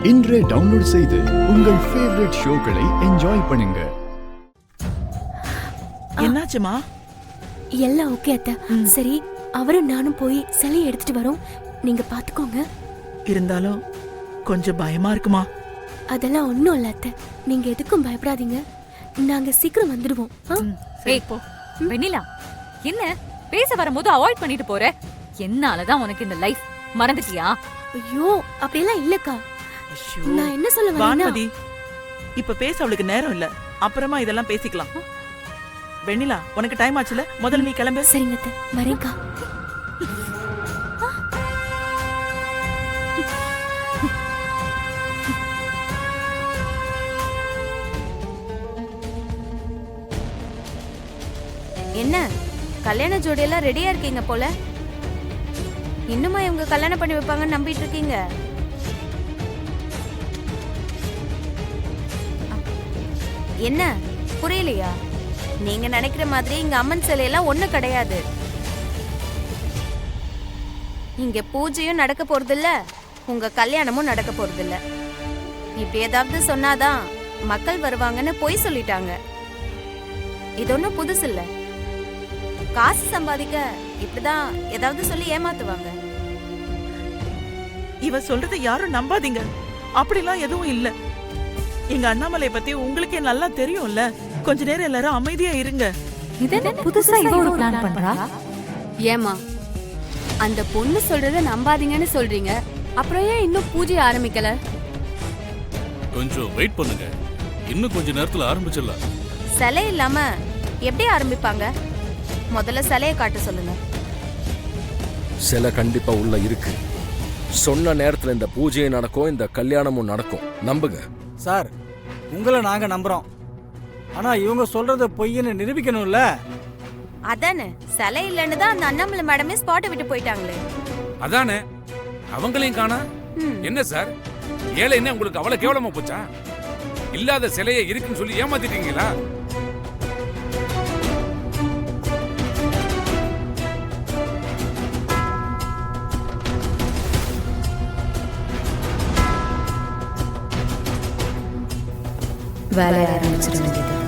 இன்றே டவுன்லோட் செய்து உங்கள் ஃபேவரட் ஷோக்களை என்ஜாய் பண்ணுங்க. என்னாச்சுமா? எல்லாம் ஓகே அத்தை. சரி, அவரும் நானும் போய் சிலையை எடுத்துட்டு வரோம். நீங்க பாத்துக்கோங்க. இருந்தாலும் கொஞ்சம் பயமா இருக்குமா? அதெல்லாம் ஒண்ணும் இல்ல அத்தை. நீங்க எதுக்கும் பயப்படாதீங்க. நாங்க சீக்கிரம் வந்துடுவோம். ஏய் போ வெண்ணிலா, என்ன பேச வரும்போது அவாய்ட் பண்ணிட்டு போற? என்னாலதான் உனக்கு இந்த லைஃப் மறந்துட்டியா? ஐயோ, அப்படியெல்லாம் இல்லக்கா. நான் என்ன சொல்ல வரேன்னா, வான்மதி, இப்ப பேச அவளுக்கு நேரம் இல்ல. அப்புறமா இதெல்லாம் பேசிக்கலாம். வெண்ணிலா, உனக்கு டைம் ஆச்சுல, முதல்ல நீ கிளம்பு. சரிங்க அத்தை, வரேன்க்கா. என்ன கல்யாண ஜோடியெல்லாம் ரெடியா இருக்கீங்க போல? இன்னுமா இவங்க கல்யாணம் பண்ணி வைப்பாங்கன்னு நம்பிட்டு இருக்கீங்க? என்ன புரியலையா? நீங்க நினைக்கிற மாதிரி இங்க அம்மன் சிலையெல்லாம் ஒண்ணு கிடையாது. இங்க பூஜையும் நடக்க போறது இல்ல, உங்க கல்யாணமும் நடக்க போறது இல்ல. இப்படி ஏதாவது சொன்னாதான் மக்கள் வருவாங்கன்னு பொய் சொல்லிட்டாங்க. இது ஒன்றும் புதுசு இல்ல. காசு சம்பாதிக்க இப்படிதான் ஏதாவது சொல்லி ஏமாத்துவாங்க. இவ சொல்றதை யாரும் நம்பாதீங்க. அப்படிலாம் எதுவும் இல்ல. எங்க அண்ணாமலை பத்தி உங்களுக்கே நல்லா தெரியும்ல. கொஞ்ச நேரம் எல்லாரும் அமைதியா இருங்க. புதுசா இவ ஒரு பிளான் பண்றா. ஏமா அந்த பொண்ணு சொல்றத நம்பாதீங்கன்னு சொல்றீங்க, அப்புறம் ஏன் இன்னும் பூஜை ஆரம்பிக்கல? கொஞ்சம் வெயிட் பண்ணுங்க, இன்னும் கொஞ்ச நேரத்துல ஆரம்பிச்சிடலாம். சிலை இல்லாம எப்படி ஆரம்பிப்பாங்க? முதல்ல சிலையை காட்ட சொல்லுங்க. சிலை கண்டிப்பா உள்ள இருக்கு. சொன்ன நேரத்துல இந்த பூஜையும் நடக்கும், இந்த கல்யாணமும் நடக்கும். நம்புங்க சார். உங்களை நாங்க நம்புறோம். ஆனா இவங்க சொல்றத பொய்ன்னு நிரூபிக்கணும்ல. அதானே, சிலை இல்லைன்னு தான் அந்த அண்ணாமலை மேடமே ஸ்பாட்டை விட்டு போயிட்டாங்களே. அதானே, அவங்களையும் காணா. என்ன சார், ஏழை என்ன உங்களுக்கு அவ்வளவு கேவலமா போச்சா? இல்லாத சிலையை இருக்குன்னு சொல்லி ஏமாத்திட்டீங்களா? வேலையை ஆரம்பிச்சிட வேண்டியது.